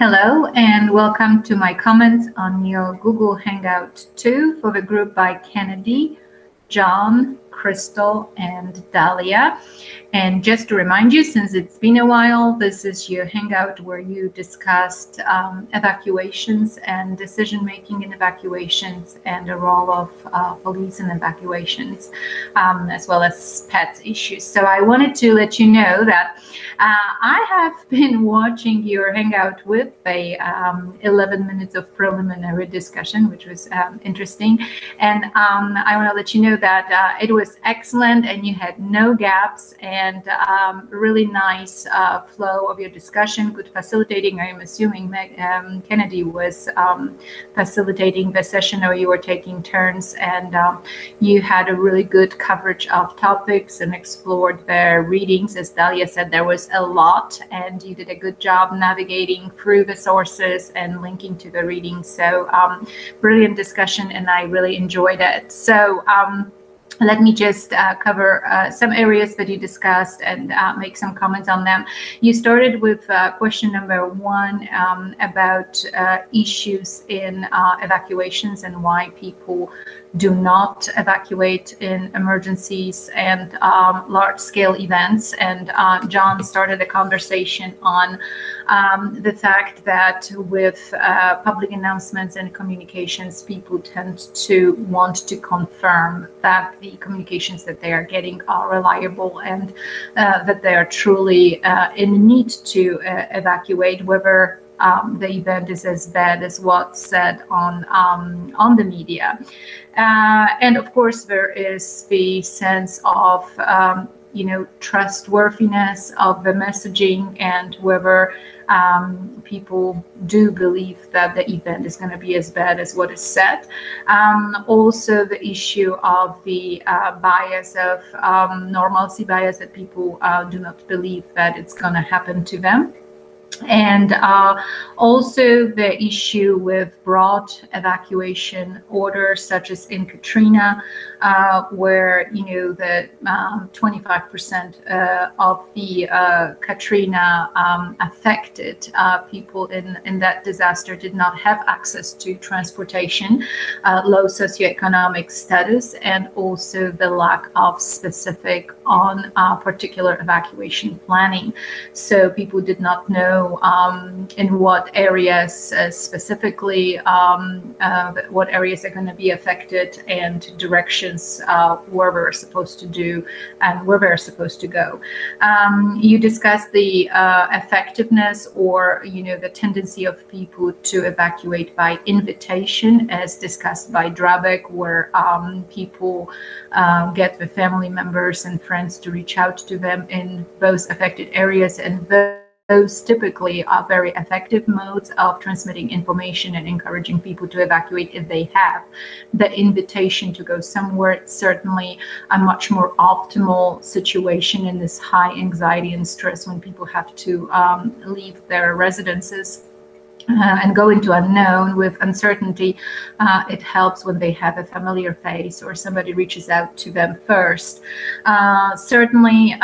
Hello and welcome to my comments on your Google Hangout 2 for the group by Kennedy, John, Crystal, and Dalia. And just to remind you, since it's been a while, this is your Hangout where you discussed evacuations and decision-making in evacuations and the role of police in evacuations, as well as pets issues. So I wanted to let you know that I have been watching your Hangout with a 11 minutes of preliminary discussion, which was interesting. And I want to let you know that it was excellent and you had no gaps and really nice flow of your discussion, good facilitating. I'm assuming Kennedy was facilitating the session, or you were taking turns, and you had a really good coverage of topics and explored their readings. As Dalia said, there was a lot, and you did a good job navigating through the sources and linking to the readings. So brilliant discussion, and I really enjoyed it. So let me just cover some areas that you discussed and make some comments on them. You started with question number 1 about issues in evacuations and why people do not evacuate in emergencies and large-scale events. And John started a conversation on the fact that with public announcements and communications, people tend to want to confirm that the communications that they are getting are reliable and that they are truly in need to evacuate, whether the event is as bad as what's said on the media. And of course, there is the sense of trustworthiness of the messaging and whether people do believe that the event is going to be as bad as what is said. Also, the issue of the bias of normalcy bias, that people do not believe that it's going to happen to them. And also the issue with broad evacuation orders, such as in Katrina, where the 25% of the Katrina affected people in that disaster did not have access to transportation, low socioeconomic status, and also the lack of specific on particular evacuation planning. So people did not know in what areas specifically, what areas are going to be affected, and directions where we're supposed to do and where we're supposed to go. You discussed the effectiveness, or the tendency of people to evacuate by invitation, as discussed by Drabek, where people get the family members and friends to reach out to them in those affected areas, and those typically are very effective modes of transmitting information and encouraging people to evacuate if they have the invitation to go somewhere. It's certainly a much more optimal situation in this high anxiety and stress when people have to leave their residences and go into unknown with uncertainty. It helps when they have a familiar face or somebody reaches out to them first. Certainly,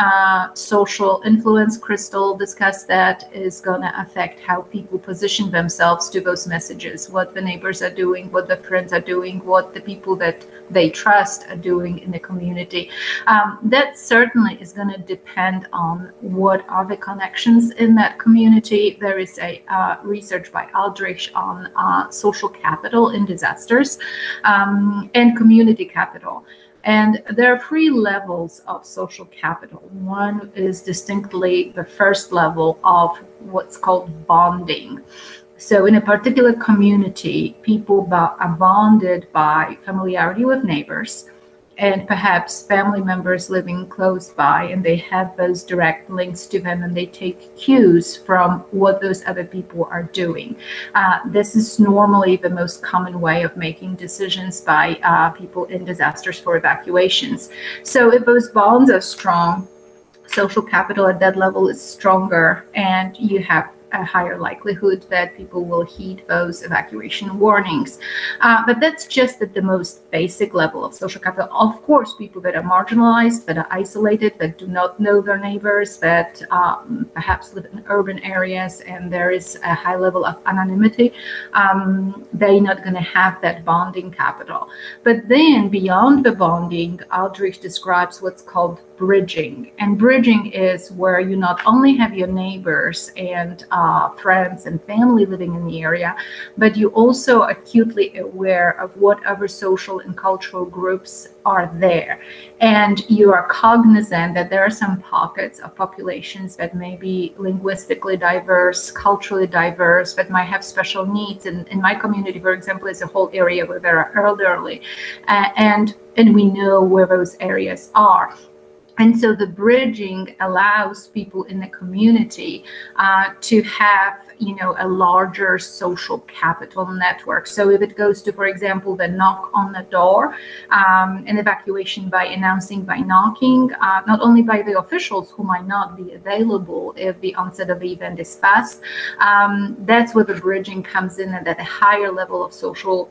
social influence, Crystal discussed that, is going to affect how people position themselves to those messages, what the neighbors are doing, what the friends are doing, what the people that they trust are doing in the community. That certainly is going to depend on what are the connections in that community. There is a research by Aldrich on social capital in disasters and community capital. And there are 3 levels of social capital. One is distinctly the first level of what's called bonding. So in a particular community, people are bonded by familiarity with neighbors and perhaps family members living close by, and they have those direct links to them, and they take cues from what those other people are doing. This is normally the most common way of making decisions by people in disasters for evacuations. So if those bonds are strong, social capital at that level is stronger, and you have a higher likelihood that people will heed those evacuation warnings. But that's just at the most basic level of social capital. Of course, people that are marginalized, that are isolated, that do not know their neighbors, that perhaps live in urban areas and there is a high level of anonymity, they're not going to have that bonding capital. But then beyond the bonding, Aldrich describes what's called bridging. And bridging is where you not only have your neighbors and friends and family living in the area, but you also acutely aware of what other social and cultural groups are there. And you are cognizant that there are some pockets of populations that may be linguistically diverse, culturally diverse, that might have special needs. And in my community, for example, is a whole area where there are elderly, and we know where those areas are. And so the bridging allows people in the community to have, a larger social capital network. So if it goes to, for example, the knock on the door, an evacuation by announcing, by knocking, not only by the officials who might not be available if the onset of the event is fast, that's where the bridging comes in, and at a higher level of social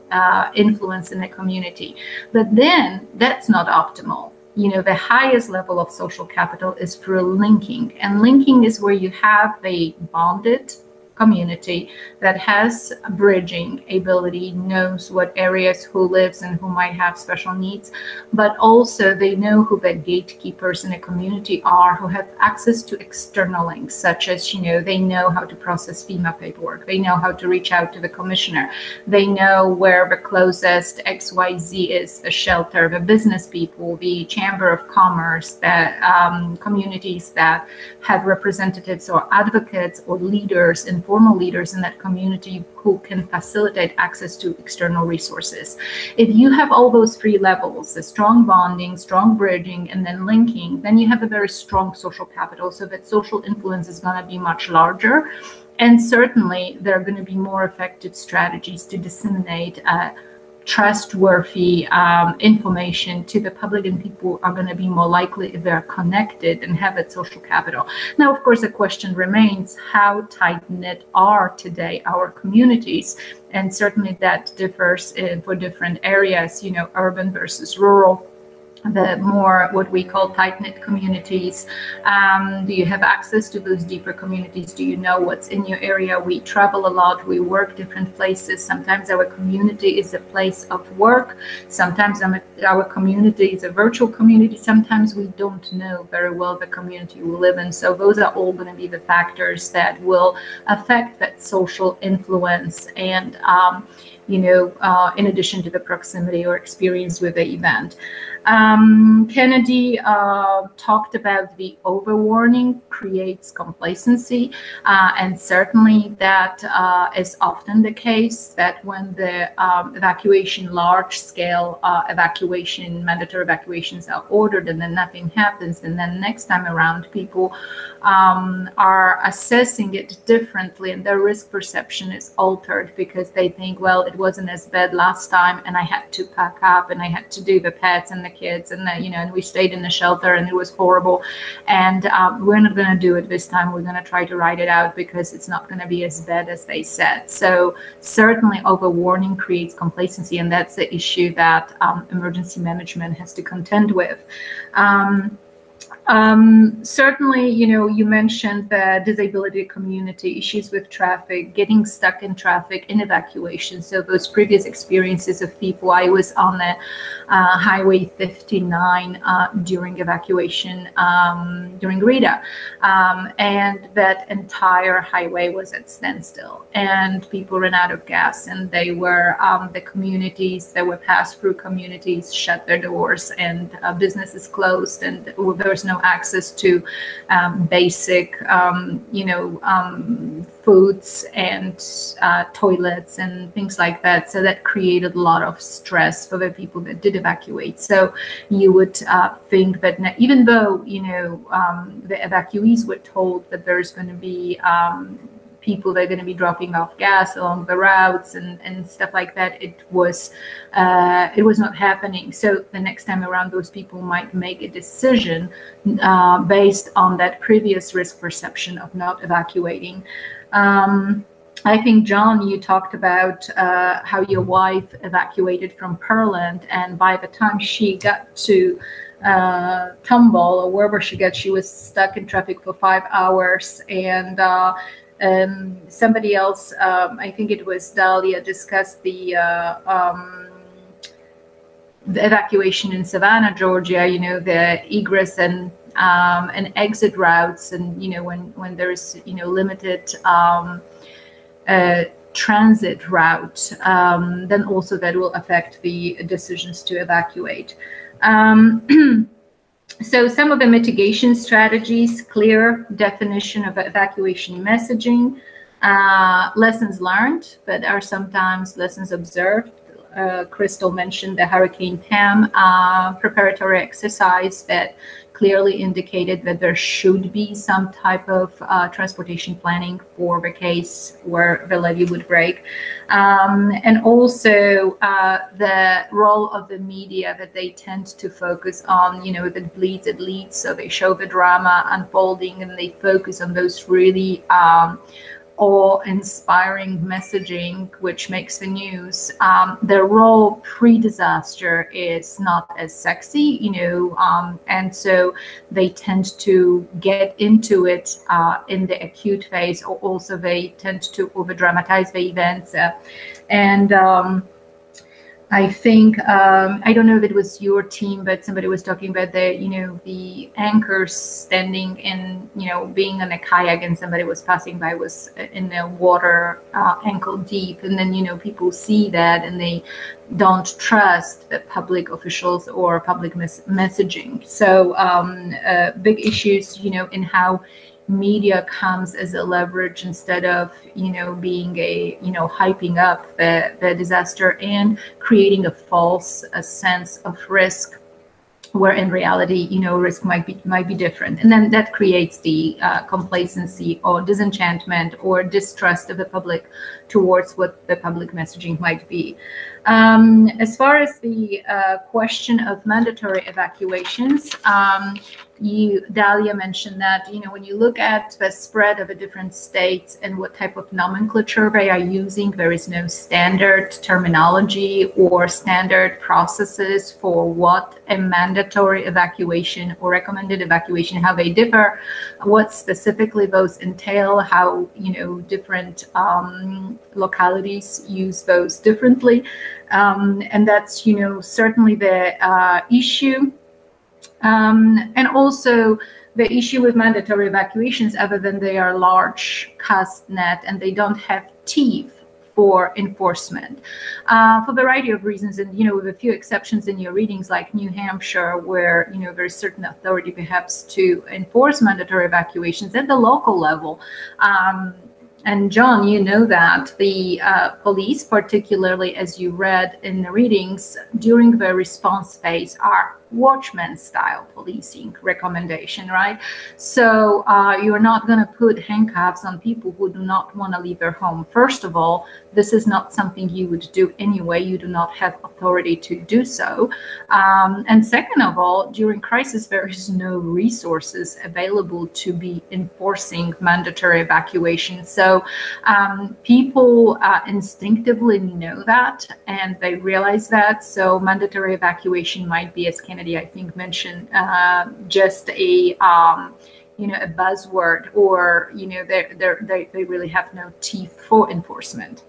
influence in the community. But then that's not optimal. The highest level of social capital is through linking. And linking is where you have a bonded community that has bridging ability, knows what areas, who lives and who might have special needs, but also they know who the gatekeepers in a community are, who have access to external links, such as, they know how to process FEMA paperwork, they know how to reach out to the commissioner, they know where the closest XYZ is, the shelter, the business people, the Chamber of Commerce, the communities that have representatives or advocates or leaders, informal leaders in that community who can facilitate access to external resources. If you have all those three levels, the strong bonding, strong bridging, and then linking, then you have a very strong social capital, so that social influence is going to be much larger. And certainly there are going to be more effective strategies to disseminate trustworthy information to the public, and people are going to be more likely if they're connected and have that social capital. Now, of course, the question remains, how tight-knit are today our communities? And certainly that differs for different areas, urban versus rural. The more what we call tight-knit communities. Do you have access to those deeper communities? Do you know what's in your area? We travel a lot, we work different places. Sometimes our community is a place of work. Sometimes our community is a virtual community. Sometimes we don't know very well the community we live in. So those are all going to be the factors that will affect that social influence and in addition to the proximity or experience with the event. Kennedy talked about the overwarning creates complacency, and certainly that is often the case, that when the large-scale evacuation, mandatory evacuations are ordered and then nothing happens, and then next time around people are assessing it differently, and their risk perception is altered because they think, well, it wasn't as bad last time, and I had to pack up, and I had to do the pets and the kids, and and we stayed in the shelter, and it was horrible, and we're not going to do it this time. We're going to try to ride it out because it's not going to be as bad as they said. So certainly overwarning creates complacency, and that's the issue that emergency management has to contend with. Certainly, you mentioned the disability community, issues with traffic, getting stuck in traffic, in evacuation. So those previous experiences of people, I was on the Highway 59 during evacuation, during Rita, and that entire highway was at standstill, and people ran out of gas, and they were, the communities that were pass-through communities shut their doors, and businesses closed, and there was no access to basic, foods and toilets and things like that. So that created a lot of stress for the people that did evacuate. So you would think that even though, the evacuees were told that there's going to be people that are going to be dropping off gas along the routes and stuff like that, it was not happening. So the next time around, those people might make a decision based on that previous risk perception of not evacuating. I think, John, you talked about how your wife evacuated from Pearland, and by the time she got to Tomball or wherever she got, she was stuck in traffic for 5 hours. And somebody else, I think it was Dalia, discussed the evacuation in Savannah, Georgia. You know, the egress and exit routes, and you know, when there's limited transit route, then also that will affect the decisions to evacuate. So some of the mitigation strategies: clear definition of evacuation messaging, lessons learned, but are sometimes lessons observed. Crystal mentioned the Hurricane Pam preparatory exercise that clearly indicated that there should be some type of transportation planning for the case where the levee would break. And also the role of the media, that they tend to focus on, if it bleeds, it leads. So they show the drama unfolding and they focus on those really awe-inspiring messaging, which makes the news. Their role pre-disaster is not as sexy, and so they tend to get into it in the acute phase, or also they tend to over-dramatize the events. I think, I don't know if it was your team, but somebody was talking about the anchors standing in, being on a kayak and somebody was passing by, was in the water ankle deep. And then, people see that and they don't trust the public officials or public messaging. So big issues, in how media comes as a leverage instead of being a hyping up the disaster and creating a false sense of risk, where in reality risk might be different, and then that creates the complacency or disenchantment or distrust of the public towards what the public messaging might be. As far as the question of mandatory evacuations, Dalia mentioned that, when you look at the spread of the different states and what type of nomenclature they are using, there is no standard terminology or standard processes for what a mandatory evacuation or recommended evacuation, how they differ, what specifically those entail, how, different localities use those differently. And that's, certainly the issue. And also the issue with mandatory evacuations, other than they are large cast net and they don't have teeth for enforcement, for a variety of reasons. And, with a few exceptions in your readings, like New Hampshire, where, there's certain authority perhaps to enforce mandatory evacuations at the local level. And John, that the police, particularly as you read in the readings, during the response phase are watchman style policing recommendation, right? So you're not going to put handcuffs on people who do not want to leave their home. First of all, this is not something you would do anyway. You do not have authority to do so. And second of all, during crisis, there is no resources available to be enforcing mandatory evacuation. So people instinctively know that and they realize that. So mandatory evacuation might be, as Kennedy, I think, mentioned, just a a buzzword, or they really have no teeth for enforcement.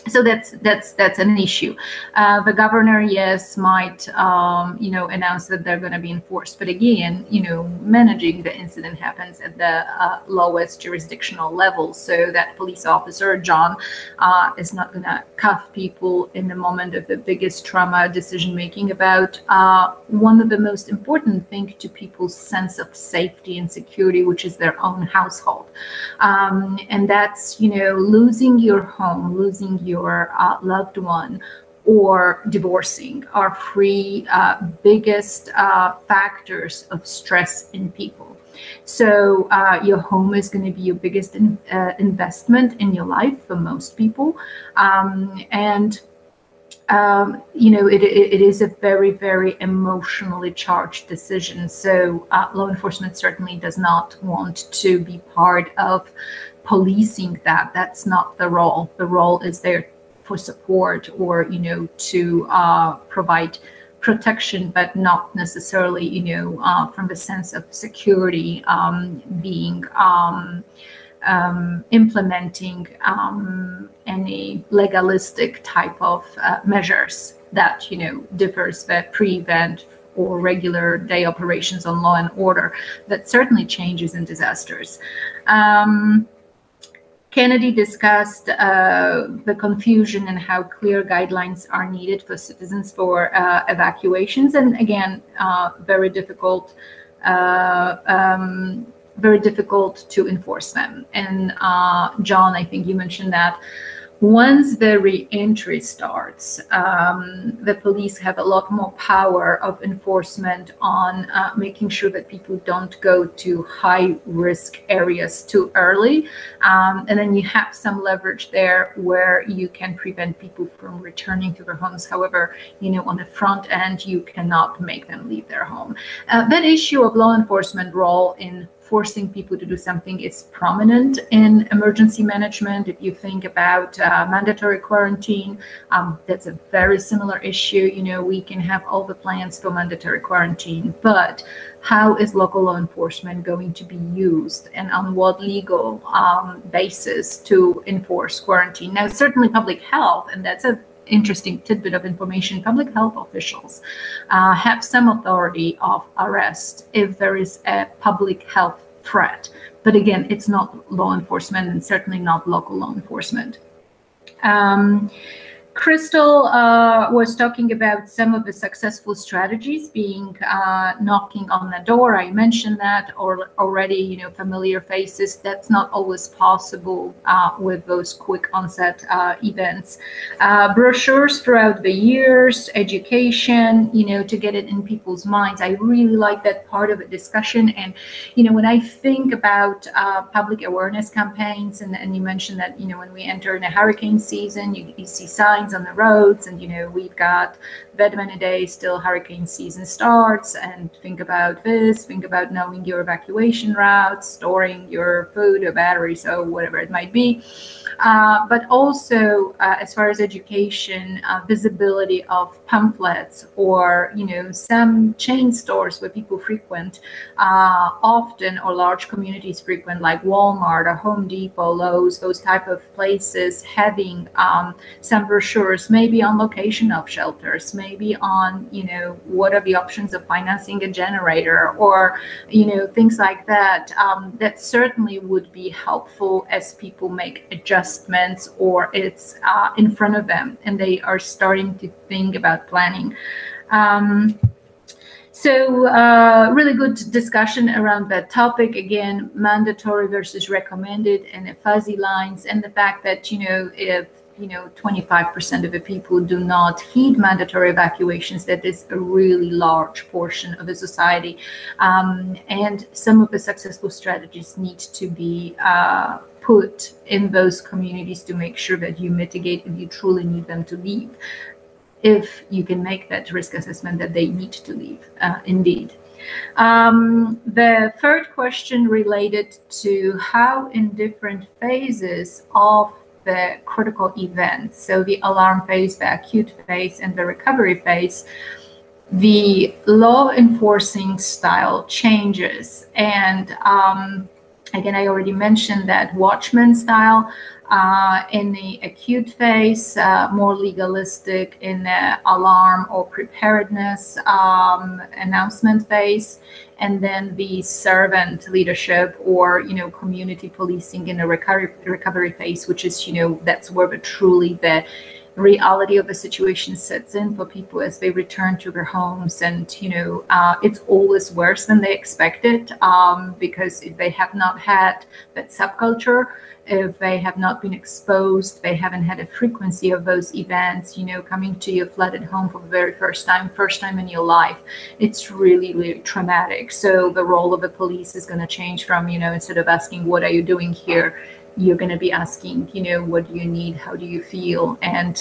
So that's an issue. The governor, yes, might announce that they're going to be enforced, but again, managing the incident happens at the lowest jurisdictional level. So that police officer, John, is not going to cuff people in the moment of the biggest trauma decision making about one of the most important things to people's sense of safety and security, which is their own household, and that's losing your home, losing your loved one, or divorcing are three biggest factors of stress in people. So your home is going to be your biggest investment in your life for most people. And it is a very, very emotionally charged decision. So law enforcement certainly does not want to be part of policing that. That's not the role. The role is there for support or, to provide protection, but not necessarily, from the sense of security being implementing any legalistic type of measures that differs that prevent or regular day operations on law and order. That certainly changes in disasters. Kennedy discussed the confusion and how clear guidelines are needed for citizens for evacuations, and again, very difficult to enforce them. And John, I think you mentioned that once the re-entry starts, the police have a lot more power of enforcement on making sure that people don't go to high-risk areas too early. And then you have some leverage there where you can prevent people from returning to their homes. However, on the front end, you cannot make them leave their home. That issue of law enforcement role in forcing people to do something is prominent in emergency management. If you think about mandatory quarantine, that's a very similar issue. We can have all the plans for mandatory quarantine, but how is local law enforcement going to be used, and on what legal basis to enforce quarantine? Now, certainly public health, and that's a interesting tidbit of information, public health officials have some authority of arrest if there is a public health threat. But again, it's not law enforcement and certainly not local law enforcement. Crystal was talking about some of the successful strategies being knocking on the door. I mentioned that already, familiar faces. That's not always possible with those quick onset events. Brochures throughout the years, education, to get it in people's minds. I really like that part of the discussion. And, when I think about public awareness campaigns, and you mentioned that, when we enter in a hurricane season, you see signs on the roads, and we've got that many days till hurricane season starts, and think about knowing your evacuation routes, storing your food or batteries or whatever it might be, but also as far as education, visibility of pamphlets or some chain stores where people frequent often, or large communities frequent, like Walmart or Home Depot, Lowe's, those type of places, having some brochures, maybe on location of shelters, maybe on what are the options of financing a generator, or things like that. That certainly would be helpful as people make adjustments, or it's in front of them and they are starting to think about planning. So really good discussion around that topic. Again, mandatory versus recommended, and the fuzzy lines, and the fact that if 25% of the people do not heed mandatory evacuations, that is a really large portion of the society. And some of the successful strategies need to be put in those communities to make sure that you mitigate if you truly need them to leave, if you can make that risk assessment that they need to leave, indeed. The third question related to how in different phases of the critical events, so the alarm phase, the acute phase, and the recovery phase, the law enforcing style changes. And again, I already mentioned that watchman style in the acute phase, more legalistic in the alarm or preparedness announcement phase, and then the servant leadership or community policing in the recovery phase, which is that's where truly the reality of the situation sets in for people as they return to their homes, and it's always worse than they expected, because if they have not had that subculture, if they have not been exposed, they haven't had a frequency of those events, coming to your flooded home for the very first time in your life, it's really, really traumatic. So the role of the police is going to change from, instead of asking, what are you doing here? You're going to be asking, what do you need? How do you feel? And,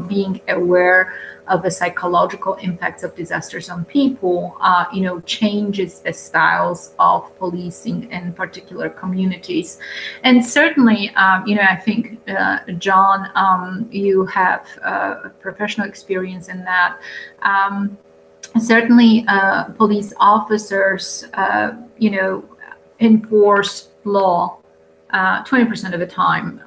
being aware of the psychological impacts of disasters on people, changes the styles of policing in particular communities. And certainly, I think, John, you have professional experience in that. Certainly, police officers, enforce law 20% of the time.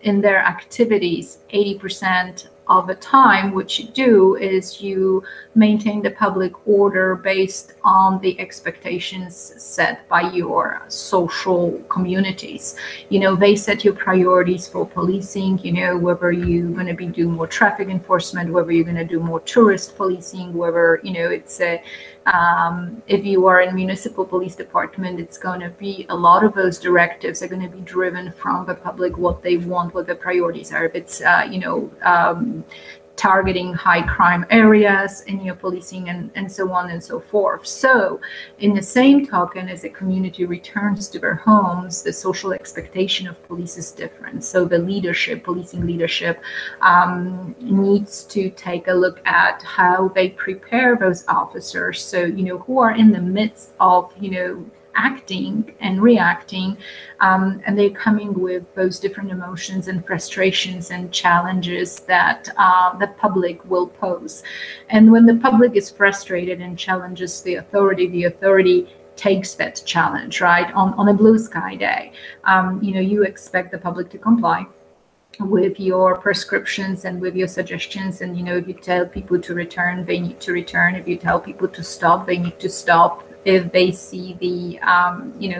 In their activities, 80% of the time, what you do is you maintain the public order based on the expectations set by your social communities. They set your priorities for policing, whether you're going to be doing more traffic enforcement, whether you're going to do more tourist policing, whether, it's a if you are in municipal police department, it's going to be a lot of those directives are going to be driven from the public, what they want, what the priorities are. If it's, targeting high crime areas in your policing, and so on and so forth. So in the same token, as a community returns to their homes, the social expectation of police is different. So the policing leadership, needs to take a look at how they prepare those officers. So, who are in the midst of, acting and reacting, and they're coming with those different emotions and frustrations and challenges that the public will pose. And when the public is frustrated and challenges the authority takes that challenge, right? On a blue sky day, you expect the public to comply with your prescriptions and with your suggestions. And, if you tell people to return, they need to return. If you tell people to stop, they need to stop, if they see the,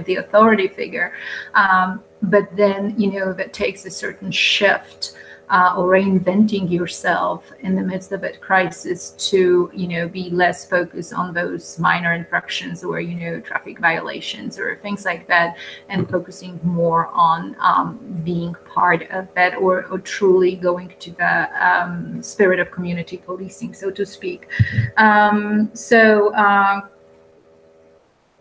the authority figure. But then, that takes a certain shift, or reinventing yourself in the midst of that crisis to, be less focused on those minor infractions or, traffic violations or things like that, and focusing more on being part of that, or truly going to the spirit of community policing, so to speak.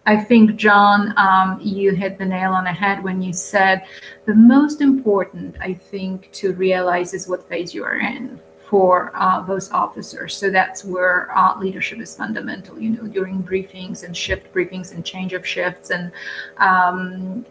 I think, John, you hit the nail on the head when you said the most important, I think, to realize is what phase you are in for those officers. So that's where leadership is fundamental, during briefings and shift briefings and change of shifts. And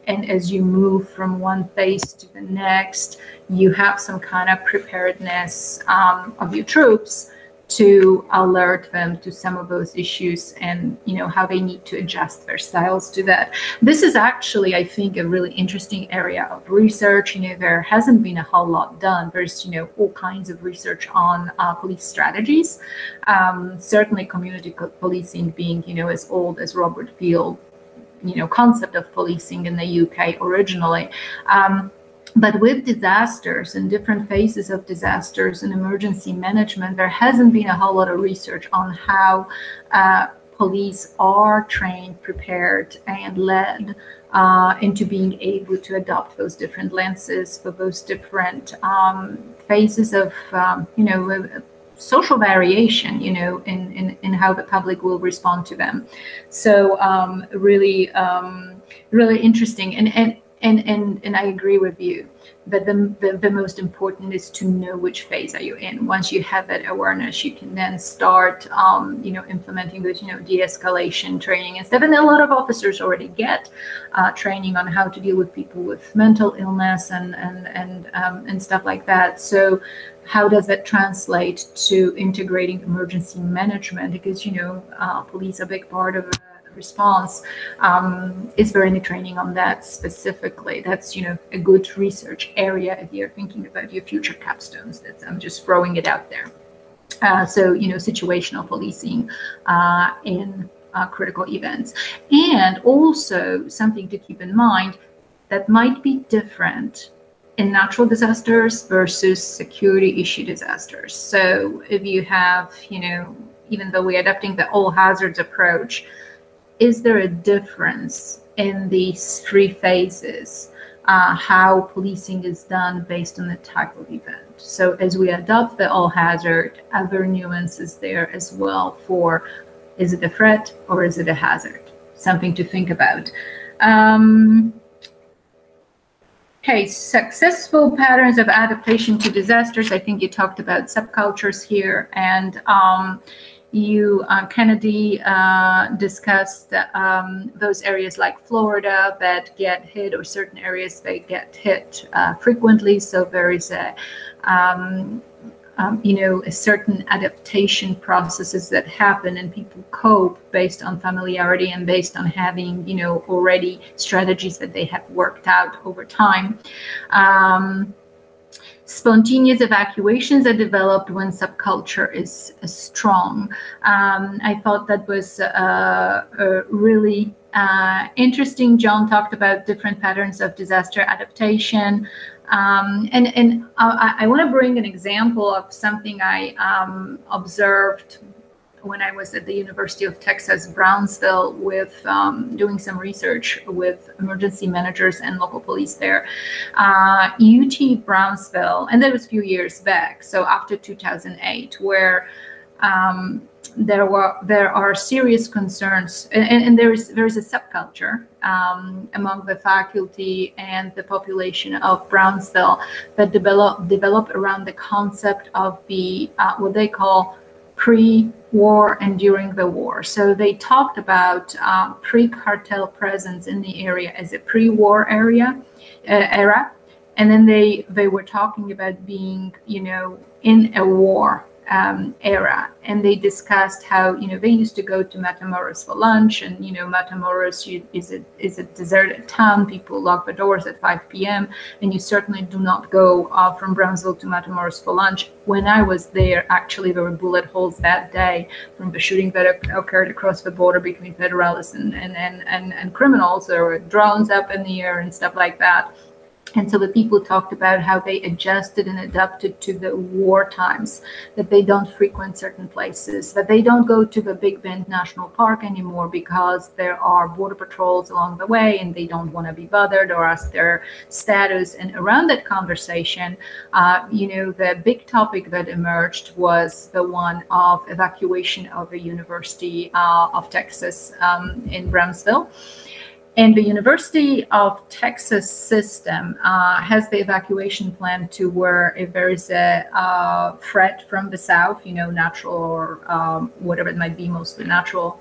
as you move from one phase to the next, you have some kind of preparedness of your troops to alert them to some of those issues, and how they need to adjust their styles to that. This is actually, I think, a really interesting area of research. There hasn't been a whole lot done. There's all kinds of research on police strategies. Certainly community policing being as old as Robert Peel concept of policing in the UK originally. But with disasters and different phases of disasters and emergency management, there hasn't been a whole lot of research on how police are trained, prepared, and led into being able to adopt those different lenses for those different phases of, social variation, in how the public will respond to them. So really interesting. And I agree with you that the most important is to know which phase are you in. Once you have that awareness, you can then start, implementing those, de-escalation training and stuff. And a lot of officers already get training on how to deal with people with mental illness and stuff like that. So how does that translate to integrating emergency management? Because, police are a big part of response. Is there any training on that specifically? That's a good research area if you're thinking about your future capstones. I'm just throwing it out there. So situational policing in critical events, and also something to keep in mind that might be different in natural disasters versus security issue disasters. So if you have, even though we're adopting the all hazards approach, is there a difference in these three phases, how policing is done based on the type of event? So as we adopt the all hazard, are there nuances there as well for, is it a threat or is it a hazard? Something to think about. Okay, successful patterns of adaptation to disasters. I think you talked about subcultures here, and you, Kennedy, discussed those areas like Florida that get hit, or certain areas they get hit frequently. So there is a a certain adaptation processes that happen, and people cope based on familiarity and based on having, already strategies that they have worked out over time. Spontaneous evacuations are developed when subculture is strong. I thought that was really interesting. John talked about different patterns of disaster adaptation. And I want to bring an example of something I observed when I was at the University of Texas, Brownsville, with doing some research with emergency managers and local police there. UT Brownsville, and that was a few years back, so after 2008, where there are serious concerns, and there is a subculture among the faculty and the population of Brownsville that develop around the concept of the what they call pre-war and during the war. So they talked about pre-cartel presence in the area as a pre-war era, and then they were talking about being, in a war era, and they discussed how they used to go to Matamoros for lunch, and Matamoros is a deserted town. People lock the doors at 5 p.m. and you certainly do not go from Brownsville to Matamoros for lunch. When I was there, actually there were bullet holes that day from the shooting that occurred across the border between federalists and criminals. There were drones up in the air and stuff like that. And so the people talked about how they adjusted and adapted to the war times, that they don't frequent certain places, that they don't go to the Big Bend National Park anymore because there are border patrols along the way and they don't want to be bothered or ask their status. And around that conversation, the big topic that emerged was the one of evacuation of the University of Texas in Brownsville. And the University of Texas system has the evacuation plan to where if there is a threat from the south, natural or whatever it might be, mostly natural,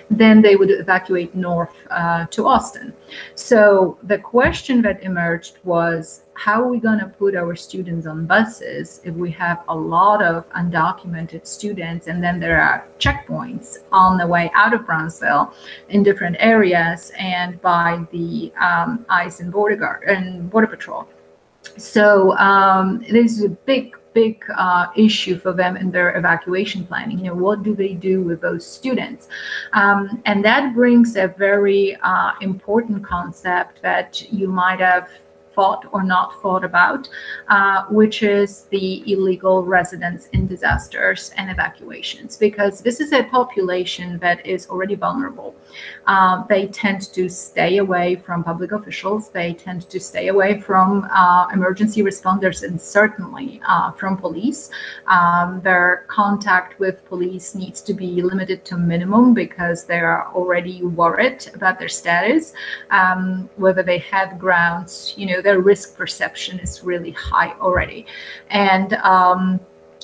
then they would evacuate north to Austin. So the question that emerged was, how are we going to put our students on buses if we have a lot of undocumented students, and then there are checkpoints on the way out of Brownsville in different areas and by the ICE and Border Patrol. So this is a big issue for them in their evacuation planning. What do they do with those students? And that brings a very important concept that you might have thought or not thought about, which is the illegal residents in disasters and evacuations, because this is a population that is already vulnerable. They tend to stay away from public officials. They tend to stay away from emergency responders, and certainly from police. Their contact with police needs to be limited to minimum because they are already worried about their status, whether they have grounds, their risk perception is really high already. And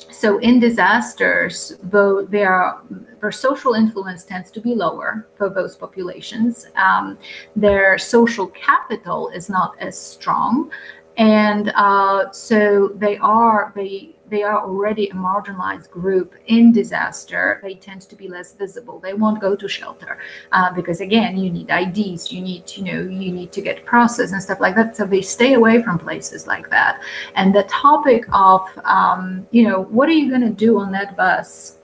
so in disasters, though their social influence tends to be lower for those populations, their social capital is not as strong. And so they are already a marginalized group in disaster. They tend to be less visible. They won't go to shelter because, again, you need IDs, you need to get processed and stuff like that. So they stay away from places like that. And the topic of, what are you going to do on that bus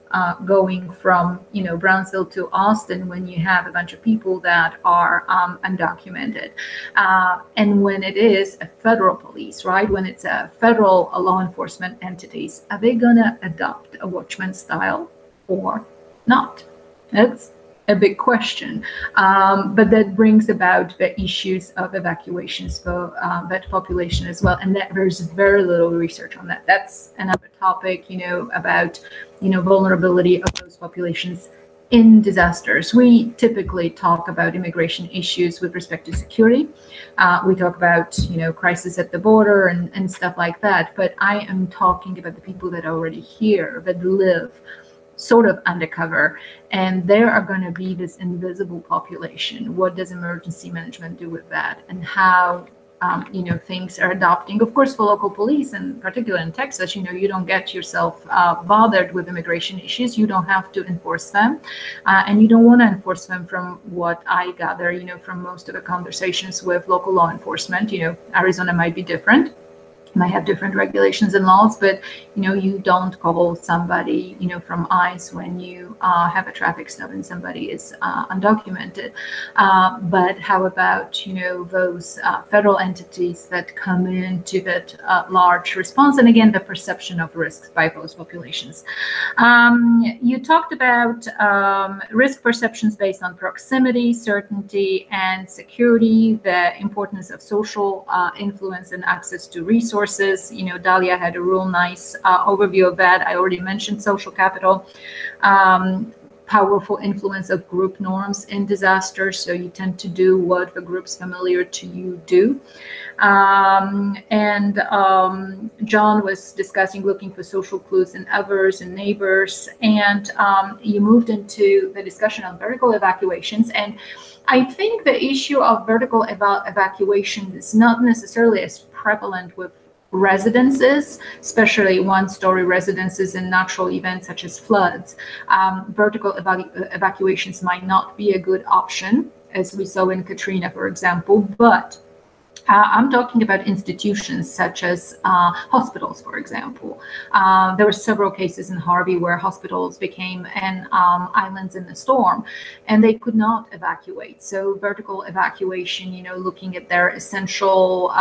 going from, Brownsville to Austin when you have a bunch of people that are undocumented. And when it is a federal police, right, when it's a federal law enforcement entities, are they going to adopt a watchman style or not? That's a big question. But that brings about the issues of evacuations for that population as well. And that there's very little research on that. That's another topic, about, vulnerability of those populations in disasters. We typically talk about immigration issues with respect to security. We talk about, crisis at the border and stuff like that. But I am talking about the people that are already here, that live sort of undercover, and there are going to be this invisible population. What does emergency management do with that, and how things are adopting? Of course, for local police, and particularly in Texas, you don't get yourself bothered with immigration issues. You don't have to enforce them, and you don't want to enforce them. From what I gather, from most of the conversations with local law enforcement, Arizona might be different, might have different regulations and laws, but you don't call somebody from ICE when you have a traffic stop and somebody is undocumented. But how about those federal entities that come into that large response, and again the perception of risks by those populations? You talked about risk perceptions based on proximity, certainty, and security, the importance of social influence and access to resources. Dalia had a real nice overview of that. I already mentioned social capital, powerful influence of group norms in disasters. So you tend to do what the groups familiar to you do. John was discussing looking for social clues in others and neighbors. And you moved into the discussion on vertical evacuations. And I think the issue of vertical evacuation is not necessarily as prevalent with residences, especially one-story residences in natural events such as floods. Vertical evacuations might not be a good option, as we saw in Katrina, for example, but I'm talking about institutions such as hospitals, for example. There were several cases in Harvey where hospitals became islands in the storm, and they could not evacuate. So vertical evacuation, looking at their essential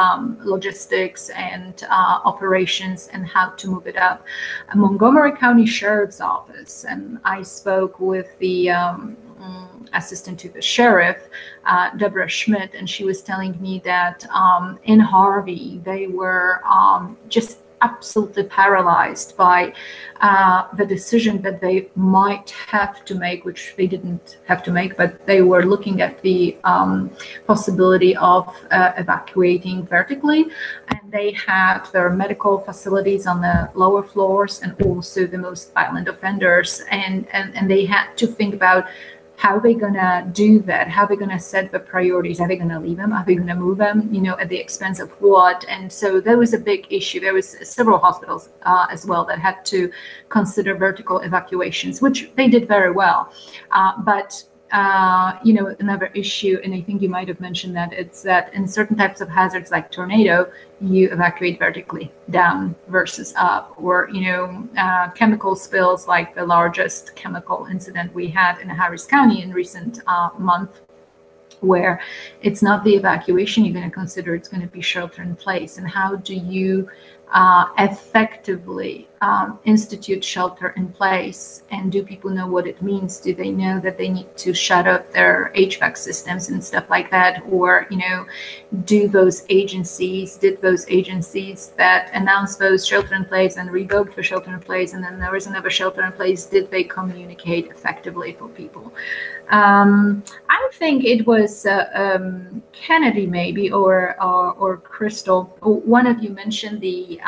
logistics and operations and how to move it up. Montgomery County Sheriff's Office, and I spoke with the assistant to the sheriff, Deborah Schmidt, and she was telling me that in Harvey, they were just absolutely paralyzed by the decision that they might have to make, which they didn't have to make, but they were looking at the possibility of evacuating vertically. And they had their medical facilities on the lower floors and also the most violent offenders. And they had to think about how are they going to do that? How are they going to set the priorities? Are they going to leave them? Are they going to move them, at the expense of what? And so there was a big issue. There was several hospitals as well that had to consider vertical evacuations, which they did very well. But another issue, and I think you might have mentioned that, it's that in certain types of hazards like tornado, you evacuate vertically down versus up, or chemical spills like the largest chemical incident we had in Harris County in recent month, where it's not the evacuation you're going to consider, it's going to be shelter in place. And how do you effectively institute shelter in place, and do people know what it means? Do they know that they need to shut off their HVAC systems and stuff like that? Or did those agencies that announced those shelter in place and revoked for shelter in place, and then there was another shelter in place, did they communicate effectively for people? I think it was Kennedy maybe, or Crystal. One of you mentioned the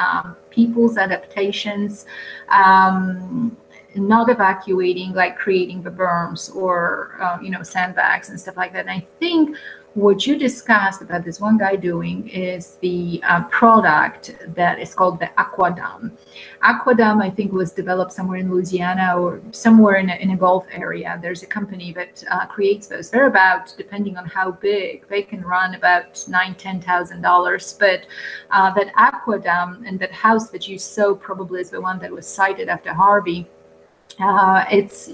people's adaptations, not evacuating, like creating the berms or sandbags and stuff like that. And I think what you discussed about this one guy doing is the product that is called the Aquadam. Aquadam, I think, was developed somewhere in Louisiana or somewhere in a Gulf area. There's a company that creates those. They're about, depending on how big, they can run about $9,000-$10,000. But that Aquadam and that house that you saw probably is the one that was cited after Harvey. It's,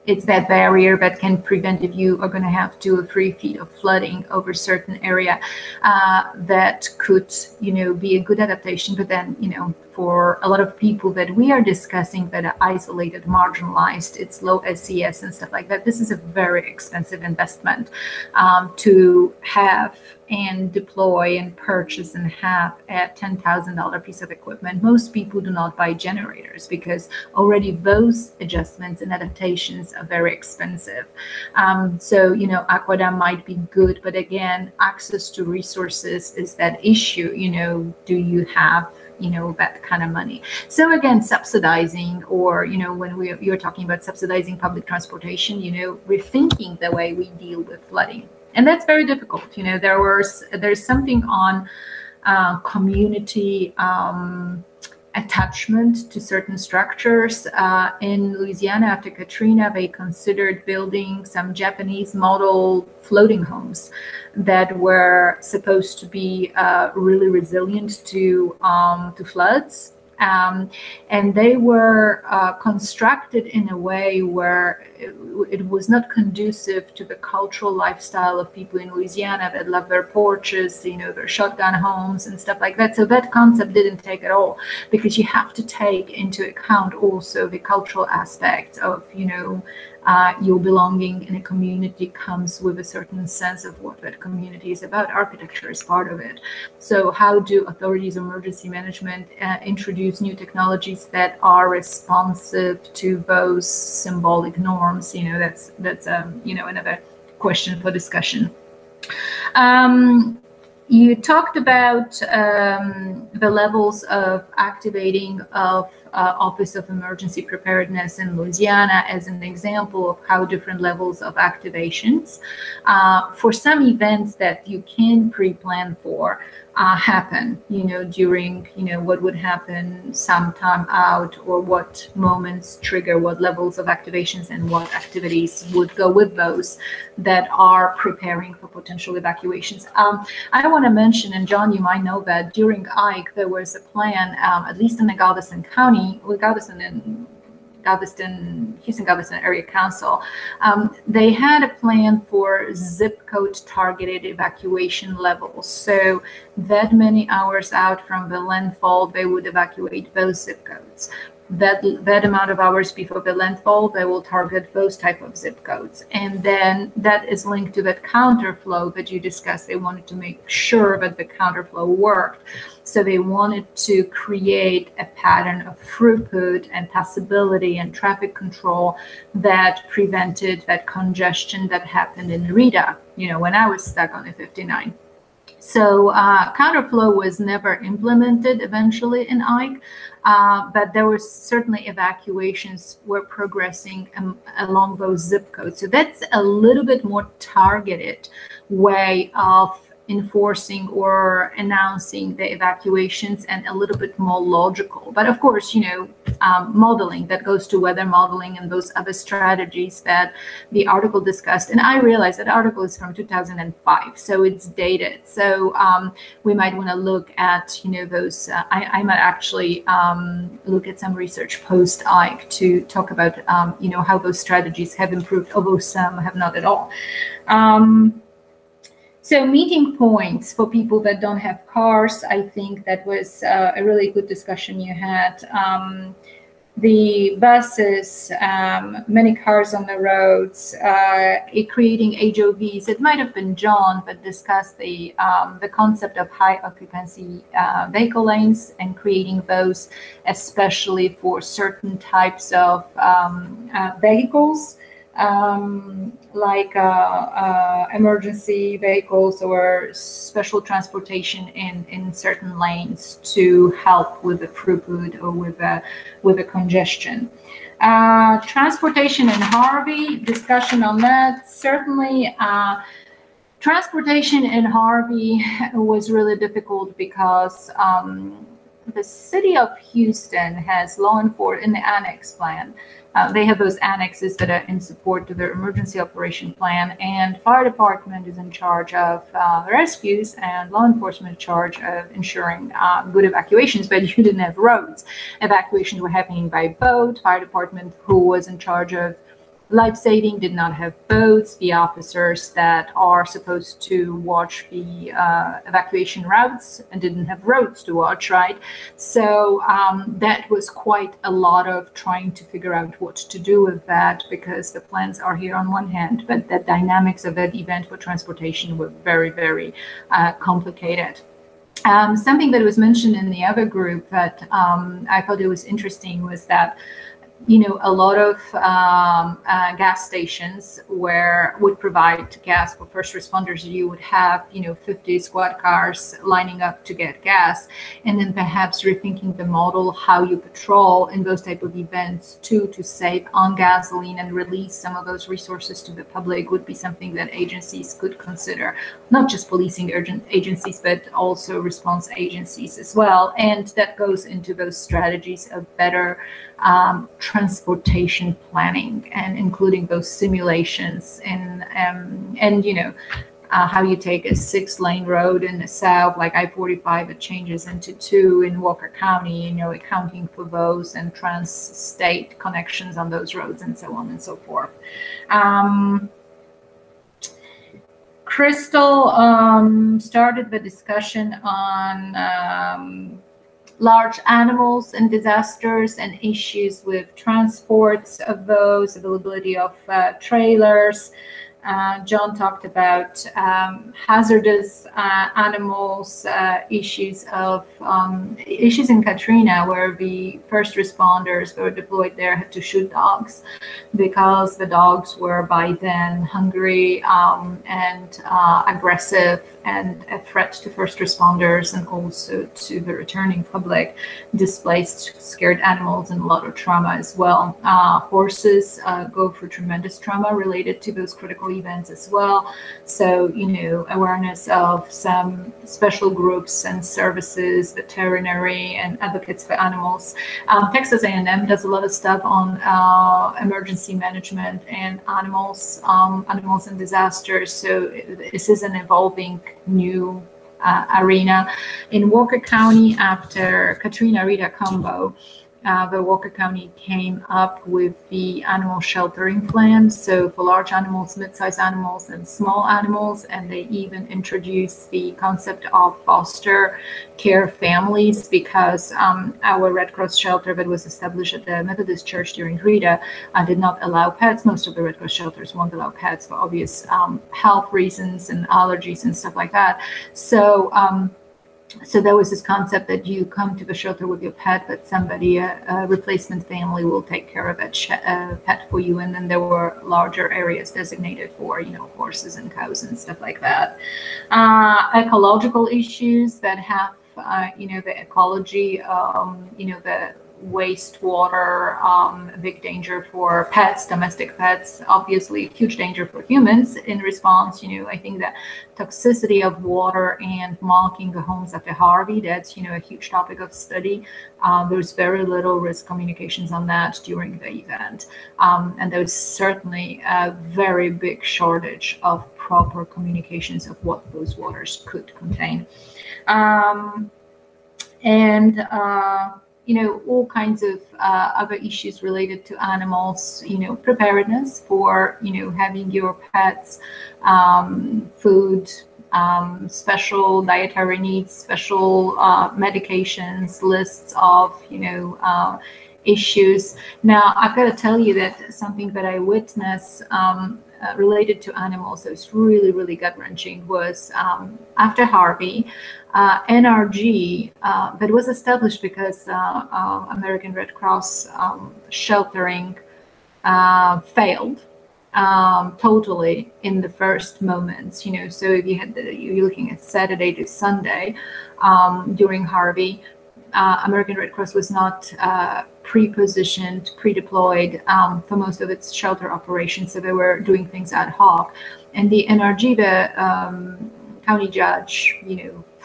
it's that barrier that can prevent, if you are going to have 2 or 3 feet of flooding over certain area, that could, be a good adaptation. But then, for a lot of people that we are discussing that are isolated, marginalized, it's low SES and stuff like that, this is a very expensive investment to have and deploy and purchase and have a $10,000 piece of equipment. Most people do not buy generators because already those adjustments and adaptations are very expensive. So, Aquadam might be good, but again, access to resources is that issue. Do you have that kind of money? So again, subsidizing, or when you're talking about subsidizing public transportation, rethinking the way we deal with flooding. And that's very difficult. There's something on community attachment to certain structures. In Louisiana, after Katrina, they considered building some Japanese model floating homes that were supposed to be really resilient to floods. And they were constructed in a way where it was not conducive to the cultural lifestyle of people in Louisiana that love their porches, their shotgun homes and stuff like that. So that concept didn't take at all, because you have to take into account also the cultural aspects of, your belonging in a community comes with a certain sense of what that community is about. Architecture is part of it. So how do authorities, emergency management, introduce new technologies that are responsive to those symbolic norms? That's another question for discussion. You talked about the levels of activating of Office of Emergency Preparedness in Louisiana as an example of how different levels of activations for some events that you can pre-plan for happen, during, what would happen sometime out, or what moments trigger what levels of activations and what activities would go with those that are preparing for potential evacuations. I want to mention, and John, you might know that during Ike, there was a plan, at least in the Galveston County, Houston Galveston Area Council, they had a plan for zip code targeted evacuation levels. So that many hours out from the landfall, they would evacuate those zip codes. That amount of hours before the landfall, they will target those type of zip codes. And then that is linked to that counterflow that you discussed. They wanted to make sure that the counterflow worked. So they wanted to create a pattern of throughput and passability and traffic control that prevented that congestion that happened in Rita, when I was stuck on the 59. So counterflow was never implemented eventually in Ike, but there were certainly evacuations were progressing along those zip codes. So that's a little bit more targeted way of enforcing or announcing the evacuations, and a little bit more logical. But of course, modeling that goes to weather modeling and those other strategies that the article discussed. And I realize that article is from 2005, so it's dated. So we might want to look at, those. I might actually look at some research post Ike to talk about, how those strategies have improved, although some have not at all. So meeting points for people that don't have cars, I think that was a really good discussion you had. The buses, many cars on the roads, creating HOVs. It might have been John that discussed the concept of high occupancy vehicle lanes and creating those, especially for certain types of vehicles. Like emergency vehicles or special transportation in certain lanes to help with the throughput or with the congestion. Transportation in Harvey, discussion on that. Certainly, transportation in Harvey was really difficult because the city of Houston has law enforcement in the annex plan. They have those annexes that are in support to their emergency operation plan, and fire department is in charge of rescues, and law enforcement in charge of ensuring good evacuations. But you didn't have roads. Evacuations were happening by boat. Fire department, who was in charge of life saving, did not have boats. The officers that are supposed to watch the evacuation routes and didn't have roads to watch, right? So that was quite a lot of trying to figure out what to do with that, because the plans are here on one hand, but the dynamics of that event for transportation were very, very complicated. Something that was mentioned in the other group that I thought it was interesting was that a lot of gas stations would provide gas for first responders. You would have, 50 squad cars lining up to get gas, and then perhaps rethinking the model, how you patrol in those type of events to save on gasoline and release some of those resources to the public would be something that agencies could consider, not just policing agencies, but also response agencies as well. And that goes into those strategies of better transportation planning, and including those simulations and how you take a 6-lane road in the south, like I-45, it changes into 2 in Walker County, accounting for those and trans-state connections on those roads and so on and so forth. Crystal started the discussion on large animals and disasters and issues with transports of those, availability of trailers. John talked about hazardous animals, issues in Katrina, where the first responders were deployed there had to shoot dogs because the dogs were by then hungry and aggressive and a threat to first responders and also to the returning public, displaced, scared animals, and a lot of trauma as well. Horses go through tremendous trauma related to those critical events as well. So, awareness of some special groups and services, veterinary and advocates for animals. Texas A&M does a lot of stuff on emergency management and animals and disasters. So this is an evolving new arena. In Walker County, after Katrina-Rita combo, the Walker County came up with the animal sheltering plan. So for large animals, mid-sized animals, and small animals, and they even introduced the concept of foster care families, because our Red Cross shelter that was established at the Methodist Church during Rita did not allow pets. Most of the Red Cross shelters won't allow pets for obvious health reasons and allergies and stuff like that. So there was this concept that you come to the shelter with your pet, but somebody, a replacement family, will take care of that pet for you. And then there were larger areas designated for, horses and cows and stuff like that. Ecological issues that have, the ecology, the wastewater, a big danger for pets, domestic pets, obviously huge danger for humans. In response, I think that toxicity of water and marking the homes after Harvey, that's, a huge topic of study. There's very little risk communications on that during the event. And there's certainly a very big shortage of proper communications of what those waters could contain. All kinds of other issues related to animals, preparedness for, having your pets, food, special dietary needs, special medications, lists of, issues. Now, I've got to tell you that something that I witnessed related to animals that was really, really gut-wrenching was after Harvey, NRG that was established because American Red Cross sheltering failed totally in the first moments. So if you're looking at Saturday to Sunday during Harvey, American Red Cross was not pre-positioned, pre-deployed for most of its shelter operations, so they were doing things ad hoc. And the NRG, the county judge,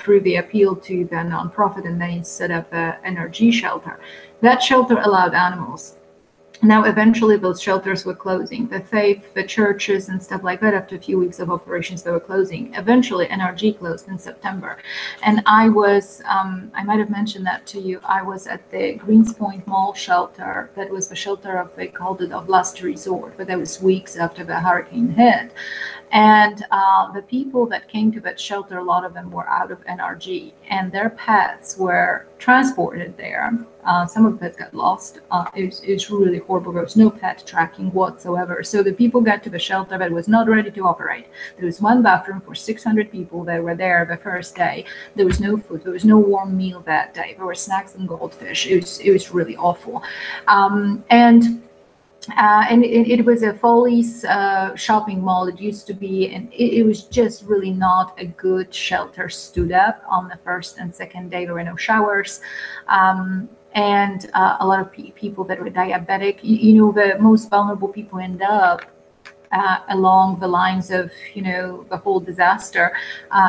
through the appeal to the nonprofit, and they set up an energy shelter. That shelter allowed animals. Now, eventually, those shelters were closing. The faith, the churches, and stuff like that, after a few weeks of operations, they were closing. Eventually, NRG closed in September. And I was, I might have mentioned that to you, I was at the Greenspoint Mall shelter. That was the shelter of, they called it, of last resort, but that was weeks after the hurricane hit. And the people that came to that shelter, a lot of them were out of NRG, and their pets were transported there. Some of the pets got lost. It's really horrible. There was no pet tracking whatsoever. So the people got to the shelter that was not ready to operate. There was one bathroom for 600 people that were there the first day. There was no food. There was no warm meal that day. There were snacks and goldfish. It was really awful. And it was a Foley's shopping mall. It used to be, and it was just really not a good shelter. Stood up on the first and second day. There were no showers. And a lot of people that were diabetic. You know, the most vulnerable people end up along the lines of, you know, the whole disaster,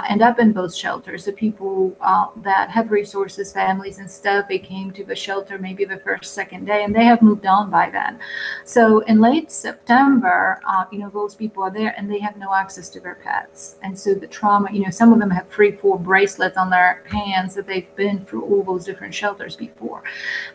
end up in those shelters. The people that have resources, families and stuff, they came to the shelter maybe the first, second day, and they have moved on by then. So in late September, you know, those people are there and they have no access to their pets. And so the trauma, you know, some of them have 3-4 bracelets on their hands that they've been through all those different shelters before.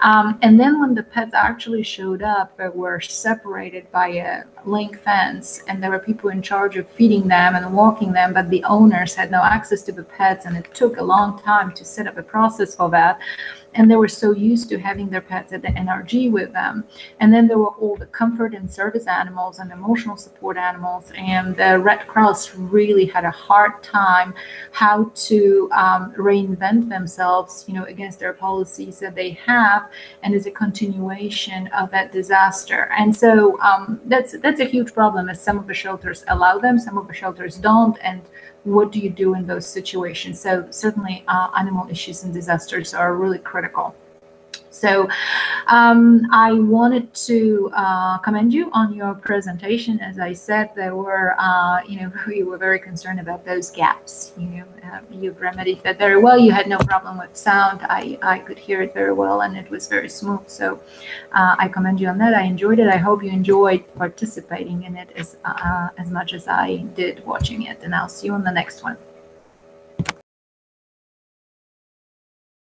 And then when the pets actually showed up, they were separated by a link fence, and there were people in charge of feeding them and walking them, but the owners had no access to the pets, and it took a long time to set up a process for that. And they were so used to having their pets at the NRG with them. And then there were all the comfort and service animals and emotional support animals. And the Red Cross really had a hard time how to reinvent themselves, you know, against their policies that they have, and as a continuation of that disaster. And so that's a huge problem, as some of the shelters allow them, some of the shelters don't. And what do you do in those situations? So certainly animal issues and disasters are really critical. So I wanted to commend you on your presentation. As I said, there were, you know, we were very concerned about those gaps. You know, you've remedied that very well. You had no problem with sound. I could hear it very well, and it was very smooth. So I commend you on that. I enjoyed it. I hope you enjoyed participating in it as much as I did watching it. And I'll see you on the next one.